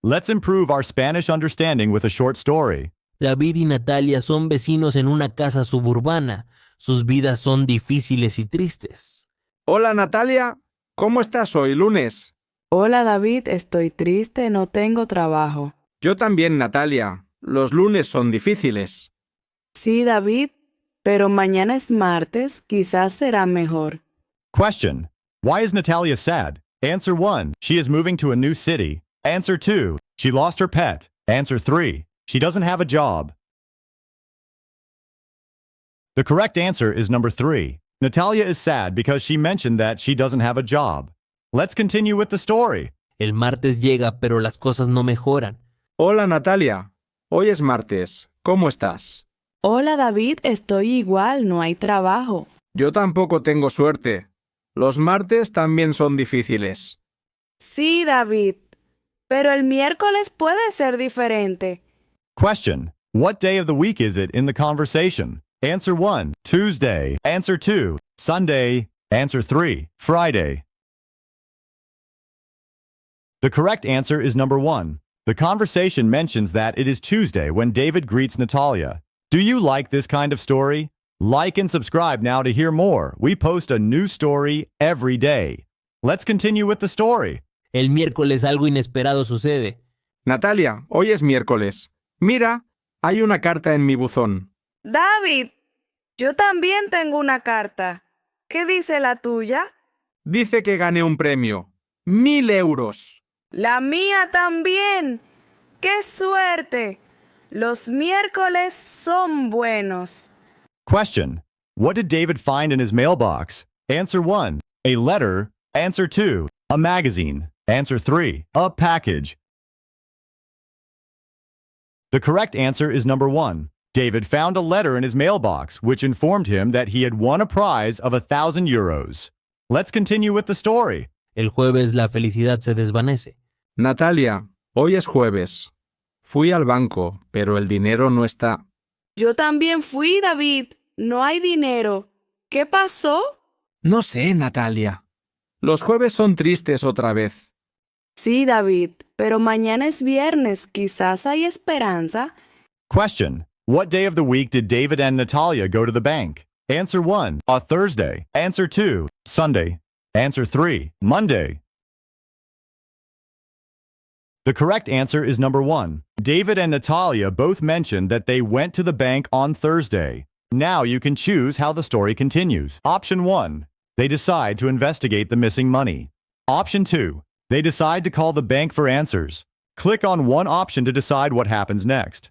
Let's improve our Spanish understanding with a short story. David y Natalia son vecinos en una casa suburbana. Sus vidas son difíciles y tristes. Hola Natalia, ¿cómo estás hoy lunes? Hola David, estoy triste, no tengo trabajo. Yo también, Natalia. Los lunes son difíciles. Sí, David, pero mañana es martes, quizás será mejor. Question. Why is Natalia sad? Answer 1. She is moving to a new city. Answer 2. She lost her pet. Answer 3. She doesn't have a job. The correct answer is number 3. Natalia is sad because she mentioned that she doesn't have a job. Let's continue with the story. El martes llega, pero las cosas no mejoran. Hola Natalia, hoy es martes. ¿Cómo estás? Hola David, estoy igual, no hay trabajo. Yo tampoco tengo suerte. Los martes también son difíciles. Sí, David, pero el miércoles puede ser diferente. Question. What day of the week is it in the conversation? Answer 1. Tuesday. Answer 2. Sunday. Answer 3. Friday. The correct answer is number 1. The conversation mentions that it is Tuesday when David greets Natalia. Do you like this kind of story? Like and subscribe now to hear more. We post a new story every day. Let's continue with the story. El miércoles algo inesperado sucede. Natalia, hoy es miércoles. Mira, hay una carta en mi buzón. David, yo también tengo una carta. ¿Qué dice la tuya? Dice que gané un premio. 1,000 euros. La mía también. ¡Qué suerte! Los miércoles son buenos. Question. What did David find in his mailbox? Answer 1. A letter. Answer 2. A magazine. Answer 3. A package. The correct answer is number 1. David found a letter in his mailbox which informed him that he had won a prize of 1,000 euros. Let's continue with the story. El jueves la felicidad se desvanece. Natalia, hoy es jueves. Fui al banco, pero el dinero no está. Yo también fui, David. No hay dinero. ¿Qué pasó? No sé, Natalia. Los jueves son tristes otra vez. Sí, David, pero mañana es viernes. Quizás hay esperanza. Question. What day of the week did David and Natalia go to the bank? Answer 1. A Thursday. Answer 2. Sunday. Answer 3. Monday. The correct answer is number 1. David and Natalia both mentioned that they went to the bank on Thursday. Now you can choose how the story continues. Option 1. They decide to investigate the missing money. Option 2. They decide to call the bank for answers. Click on one option to decide what happens next.